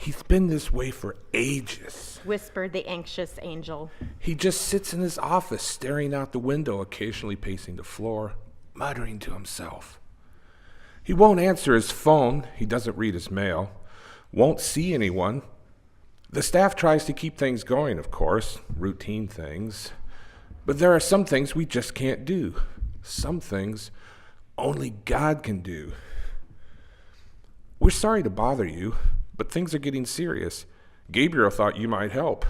He's been this way for ages, whispered the anxious angel. He just sits in his office, staring out the window, occasionally pacing the floor, muttering to himself. He won't answer his phone. He doesn't read his mail. Won't see anyone. The staff tries to keep things going, of course, routine things. But there are some things we just can't do. Some things only God can do. We're sorry to bother you, but things are getting serious. Gabriel thought you might help.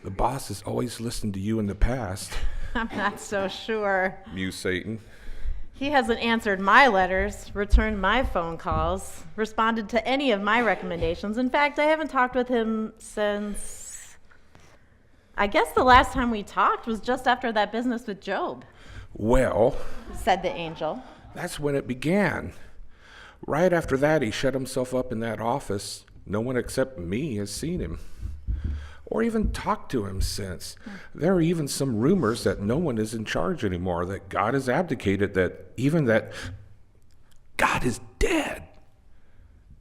The boss has always listened to you in the past. I'm not so sure, mused Satan. He hasn't answered my letters, returned my phone calls, responded to any of my recommendations. In fact, I haven't talked with him since... I guess the last time we talked was just after that business with Job. Well, said the angel. That's when it began. Right after that, he shut himself up in that office. No one except me has seen him, or even talked to him since. There are even some rumors that no one is in charge anymore, that God has abdicated, that God is dead.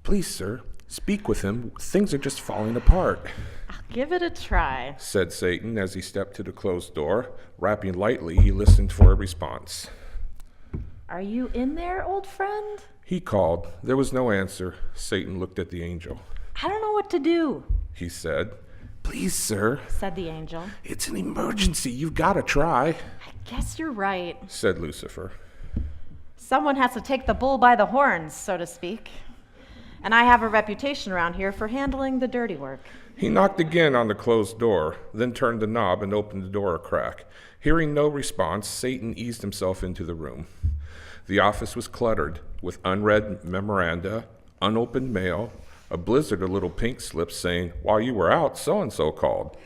Please, sir, speak with him. Things are just falling apart. I'll give it a try, said Satan as he stepped to the closed door. Rapping lightly, he listened for a response. Are you in there, old friend? He called. There was no answer. Satan looked at the angel. I don't know what to do, he said. Please, sir, said the angel. It's an emergency. You've got to try. I guess you're right, said Lucifer. Someone has to take the bull by the horns, so to speak. And I have a reputation around here for handling the dirty work. He knocked again on the closed door, then turned the knob and opened the door a crack. Hearing no response, Satan eased himself into the room. The office was cluttered with unread memoranda, unopened mail, a blizzard of little pink slips saying, "While you were out, so-and-so called."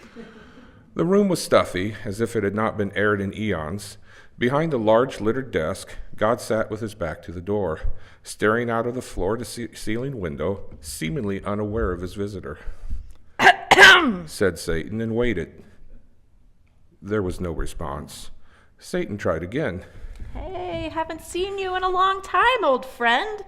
The room was stuffy, as if it had not been aired in eons. Behind a large littered desk, God sat with his back to the door, staring out of the floor-to-ceiling window, seemingly unaware of his visitor. Said Satan, and waited. There was no response. Satan tried again. Hey, haven't seen you in a long time, old friend.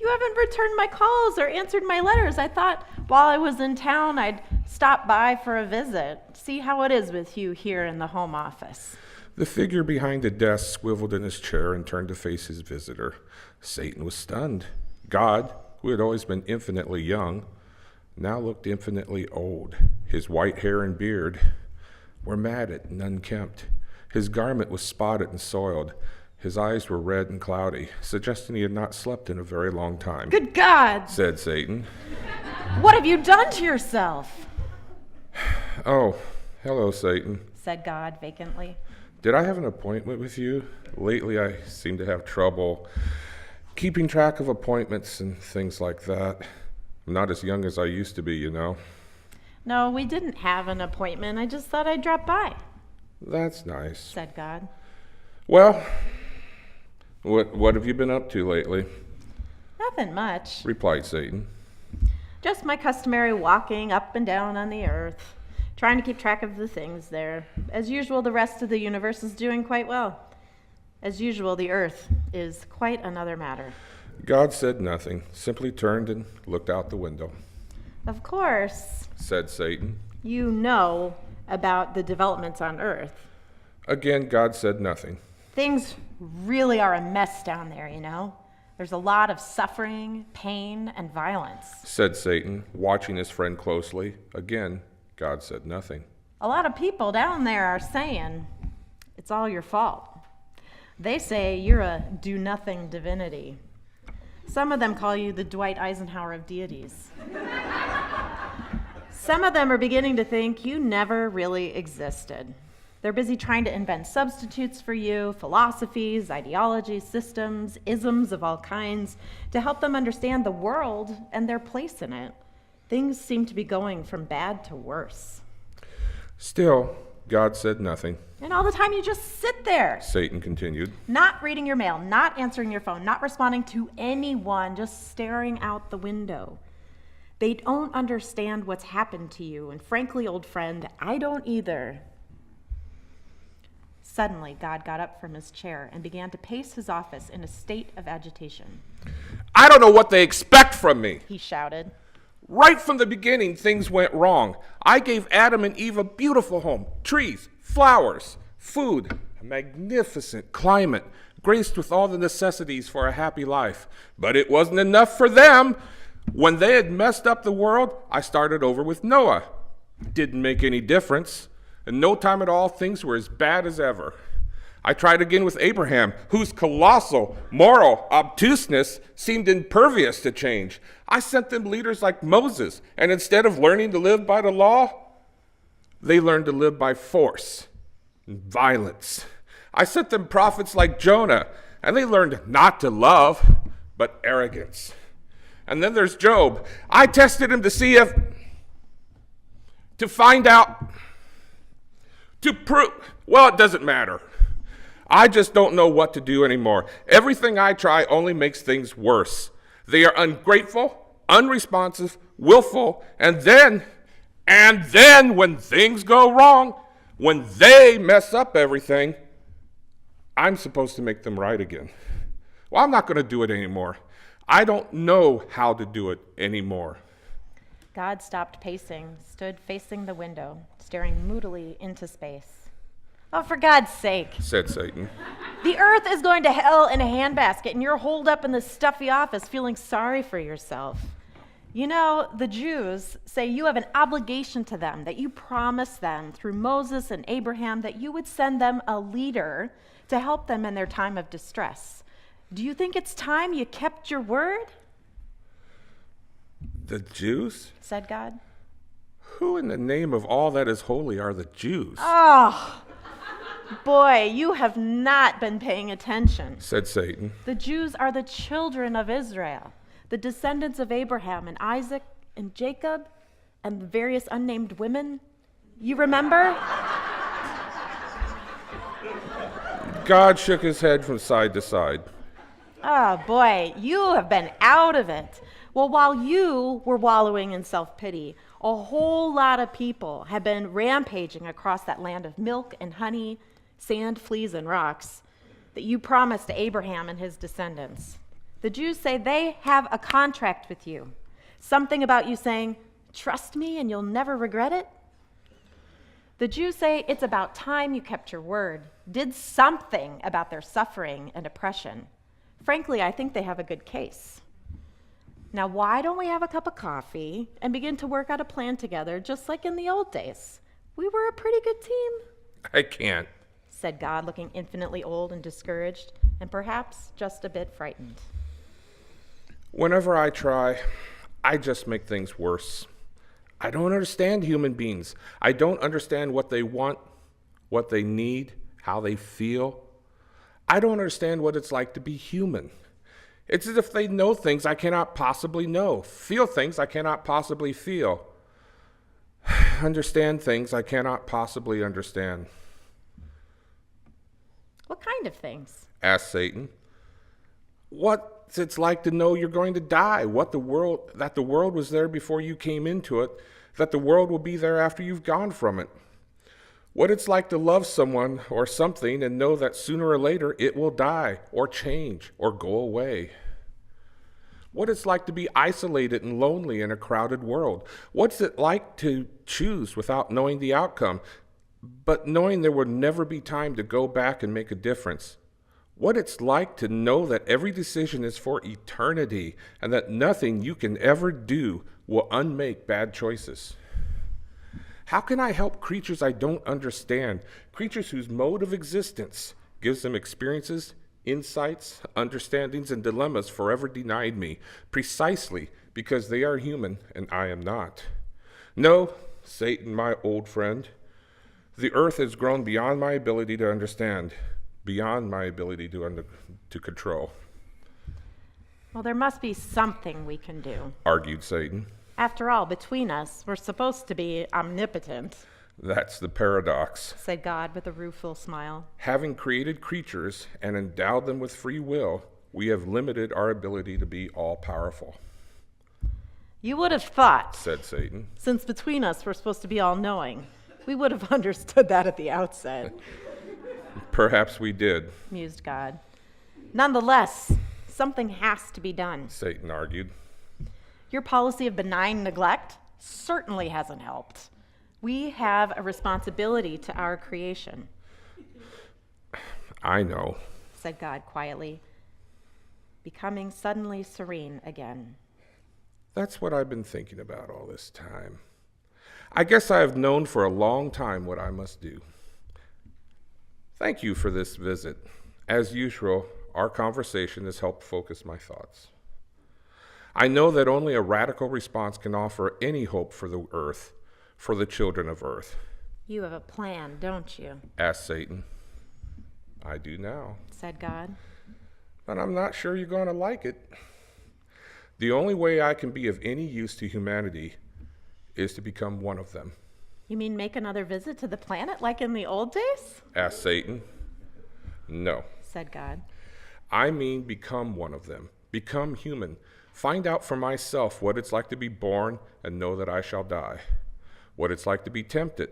You haven't returned my calls or answered my letters. I thought while I was in town, I'd stop by for a visit, see how it is with you here in the home office. The figure behind the desk swiveled in his chair and turned to face his visitor. Satan was stunned. God, who had always been infinitely young, now looked infinitely old. His white hair and beard were matted and unkempt. His garment was spotted and soiled. His eyes were red and cloudy, suggesting he had not slept in a very long time. Good God, said Satan. What have you done to yourself? Oh, hello, Satan, said God vacantly. Did I have an appointment with you? Lately, I seem to have trouble keeping track of appointments and things like that. I'm not as young as I used to be, you know. No, we didn't have an appointment. I just thought I'd drop by. That's nice, said God. Well, what have you been up to lately? Nothing much, replied Satan. Just my customary walking up and down on the earth, trying to keep track of the things there. As usual, the rest of the universe is doing quite well. As usual, the earth is quite another matter. God said nothing, simply turned and looked out the window. Of course, said Satan. You know about the developments on earth. Again, God said nothing. Things really are a mess down there, you know. There's a lot of suffering, pain, and violence, said Satan, watching his friend closely. Again, God said nothing. A lot of people down there are saying it's all your fault. They say you're a do-nothing divinity. Some of them call you the Dwight Eisenhower of deities. Some of them are beginning to think you never really existed. They're busy trying to invent substitutes for you, philosophies, ideologies, systems, isms of all kinds, to help them understand the world and their place in it. Things seem to be going from bad to worse. Still, God said nothing. And all the time you just sit there, Satan continued. Not reading your mail, not answering your phone, not responding to anyone, just staring out the window. They don't understand what's happened to you, and frankly, old friend, I don't either. Suddenly, God got up from his chair and began to pace his office in a state of agitation. I don't know what they expect from me, he shouted. Right from the beginning, things went wrong. I gave Adam and Eve a beautiful home, trees, flowers, food, a magnificent climate, graced with all the necessities for a happy life. But it wasn't enough for them. When they had messed up the world, I started over with Noah. Didn't make any difference. In no time at all, things were as bad as ever. I tried again with Abraham, whose colossal moral obtuseness seemed impervious to change. I sent them leaders like Moses, and instead of learning to live by the law, they learned to live by force and violence. I sent them prophets like Jonah, and they learned not to love, but arrogance. And then there's Job. I tested him to see if, to find out, to prove, well, it doesn't matter. I just don't know what to do anymore. Everything I try only makes things worse. They are ungrateful, unresponsive, willful, and then when things go wrong, when they mess up everything, I'm supposed to make them right again. Well, I'm not going to do it anymore. I don't know how to do it anymore. God stopped pacing, stood facing the window, staring moodily into space. Oh, for God's sake, said Satan. The earth is going to hell in a handbasket, and you're holed up in this stuffy office feeling sorry for yourself. You know, the Jews say you have an obligation to them, that you promised them through Moses and Abraham that you would send them a leader to help them in their time of distress. Do you think it's time you kept your word? The Jews? Said God. Who in the name of all that is holy are the Jews? Oh, boy, you have not been paying attention, said Satan. The Jews are the children of Israel, the descendants of Abraham and Isaac and Jacob and the various unnamed women. You remember? God shook his head from side to side. Oh, boy, you have been out of it. Well, while you were wallowing in self-pity, a whole lot of people have been rampaging across that land of milk and honey, sand, fleas, and rocks that you promised to Abraham and his descendants. The Jews say they have a contract with you. Something about you saying, trust me and you'll never regret it. The Jews say it's about time you kept your word, did something about their suffering and oppression. Frankly, I think they have a good case. Now, why don't we have a cup of coffee and begin to work out a plan together, just like in the old days? We were a pretty good team. I can't, said God, looking infinitely old and discouraged, and perhaps just a bit frightened. Whenever I try, I just make things worse. I don't understand human beings. I don't understand what they want, what they need, how they feel. I don't understand what it's like to be human. It's as if they know things I cannot possibly know, feel things I cannot possibly feel, understand things I cannot possibly understand. What kind of things? Asked Satan. What it's like to know you're going to die, that the world was there before you came into it, that the world will be there after you've gone from it. What it's like to love someone or something and know that sooner or later it will die or change or go away. What it's like to be isolated and lonely in a crowded world. What's it like to choose without knowing the outcome, but knowing there will never be time to go back and make a difference. What it's like to know that every decision is for eternity and that nothing you can ever do will unmake bad choices. How can I help creatures I don't understand, creatures whose mode of existence gives them experiences, insights, understandings, and dilemmas forever denied me, precisely because they are human and I am not? No, Satan, my old friend, the earth has grown beyond my ability to understand, beyond my ability to control. Well, there must be something we can do, argued Satan. After all, between us, we're supposed to be omnipotent. That's the paradox, said God with a rueful smile. Having created creatures and endowed them with free will, we have limited our ability to be all-powerful. You would have thought, said Satan, since between us we're supposed to be all-knowing, we would have understood that at the outset. Perhaps we did, mused God. Nonetheless, something has to be done, Satan argued. Your policy of benign neglect certainly hasn't helped. We have a responsibility to our creation, I know, said God quietly, becoming suddenly serene again. That's what I've been thinking about all this time. I guess I have known for a long time what I must do. Thank you for this visit. As usual, our conversation has helped focus my thoughts. I know that only a radical response can offer any hope for the earth, for the children of earth. You have a plan, don't you? Asked Satan. I do now, said God. but I'm not sure you're going to like it. The only way I can be of any use to humanity is to become one of them. You mean make another visit to the planet like in the old days? Asked Satan. No, said God. I mean become one of them. Become human. Find out for myself what it's like to be born and know that I shall die. What it's like to be tempted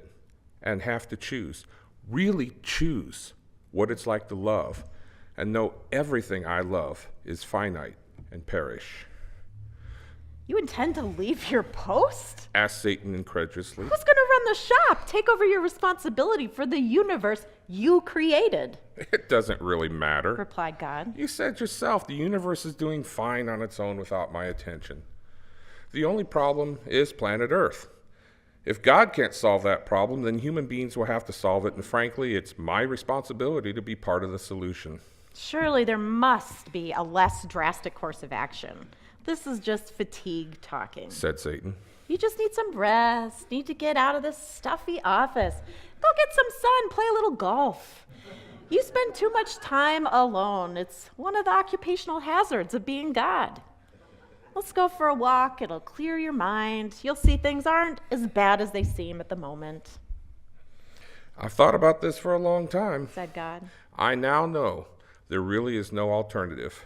and have to choose. Really choose what it's like to love and know everything I love is finite and perish. You intend to leave your post? Asked Satan incredulously. Who's going to run the shop? Take over your responsibility for the universe you created, It doesn't really matter. replied God. You said yourself the universe is doing fine on its own without my attention. The only problem is planet Earth. If God can't solve that problem, then human beings will have to solve it, and frankly, it's my responsibility to be part of the solution. Surely there must be a less drastic course of action. This is just fatigue talking. Said Satan. You just need some rest, need to get out of this stuffy office. Go get some sun, play a little golf. You spend too much time alone. It's one of the occupational hazards of being God. Let's go for a walk. It'll clear your mind. You'll see things aren't as bad as they seem at the moment, I've thought about this for a long time. said God. I now know there really is no alternative.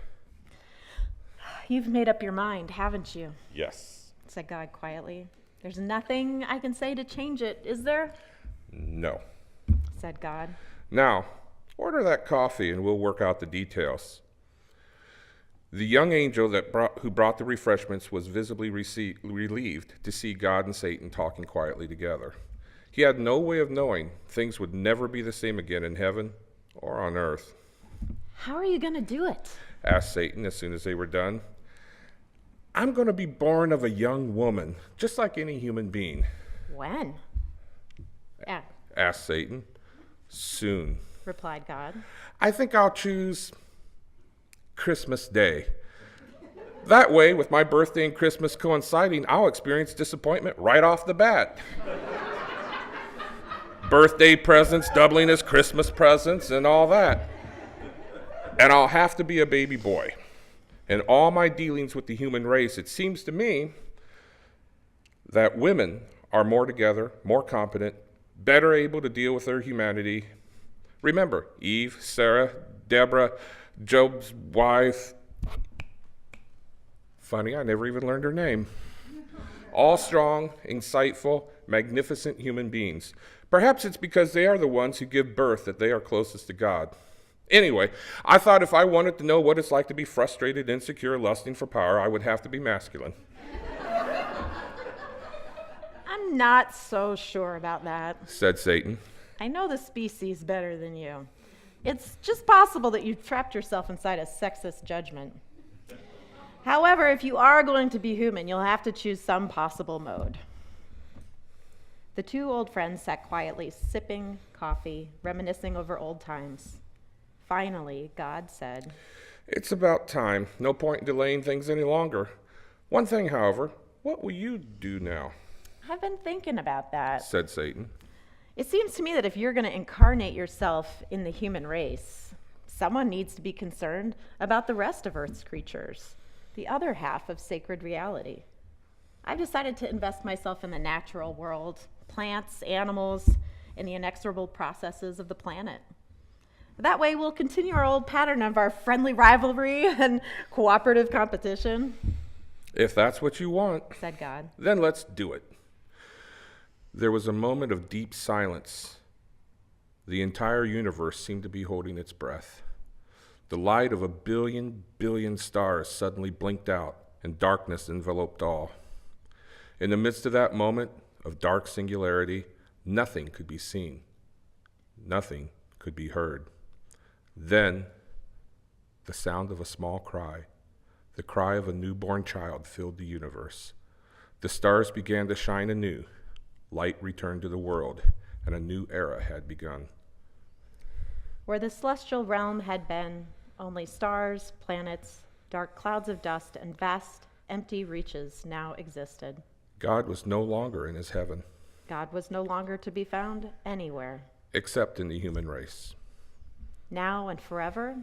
You've made up your mind, haven't you? Yes. Said God quietly. There's nothing I can say to change it, is there? No. Said God. Now, order that coffee and we'll work out the details. The young angel who brought the refreshments was visibly relieved to see God and Satan talking quietly together. He had no way of knowing things would never be the same again in heaven or on earth. How are you going to do it? Asked Satan as soon as they were done. I'm going to be born of a young woman, just like any human being. When? Yeah, Asked Satan. Soon. replied God. I think I'll choose Christmas Day. That way, with my birthday and Christmas coinciding, I'll experience disappointment right off the bat. Birthday presents doubling as Christmas presents and all that. And I'll have to be a baby boy. In all my dealings with the human race, it seems to me that women are more together, more competent, better able to deal with their humanity. Remember, Eve, Sarah, Deborah, Job's wife. Funny, I never even learned her name. All strong, insightful, magnificent human beings. Perhaps it's because they are the ones who give birth that they are closest to God. Anyway, I thought if I wanted to know what it's like to be frustrated, insecure, lusting for power, I would have to be masculine. I'm not so sure about that. Said Satan. I know the species better than you. It's just possible that you've trapped yourself inside a sexist judgment. However, if you are going to be human, you'll have to choose some possible mode. The two old friends sat quietly, sipping coffee, reminiscing over old times. Finally, God said, It's about time. No point in delaying things any longer. One thing, however, what will you do now? I've been thinking about that. Said Satan. It seems to me that if you're going to incarnate yourself in the human race, someone needs to be concerned about the rest of Earth's creatures, the other half of sacred reality. I've decided to invest myself in the natural world, plants, animals, and the inexorable processes of the planet. That way we'll continue our old pattern of our friendly rivalry and cooperative competition, If that's what you want, said God. then let's do it. There was a moment of deep silence. The entire universe seemed to be holding its breath. The light of a billion stars suddenly blinked out, and darkness enveloped all. In the midst of that moment of dark singularity, nothing could be seen. Nothing could be heard. Then, the sound of a small cry, the cry of a newborn child, filled the universe. The stars began to shine anew. Light returned to the world, and a new era had begun. Where the celestial realm had been, only stars, planets, dark clouds of dust, and vast, empty reaches now existed. God was no longer in his heaven, God was no longer to be found anywhere. except in the human race. Now and forever,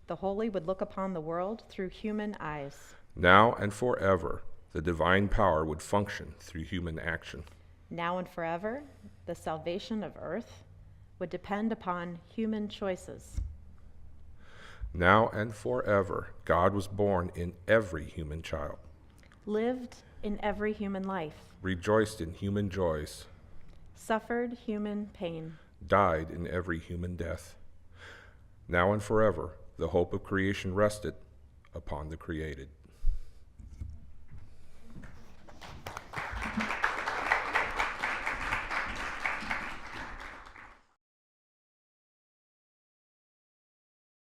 the holy would look upon the world through human eyes. Now and forever, the divine power would function through human action. Now and forever, the salvation of earth would depend upon human choices. Now and forever, God was born in every human child, Lived in every human life, rejoiced in human joys, suffered human pain. died in every human death. Now and forever, the hope of creation rested upon the created.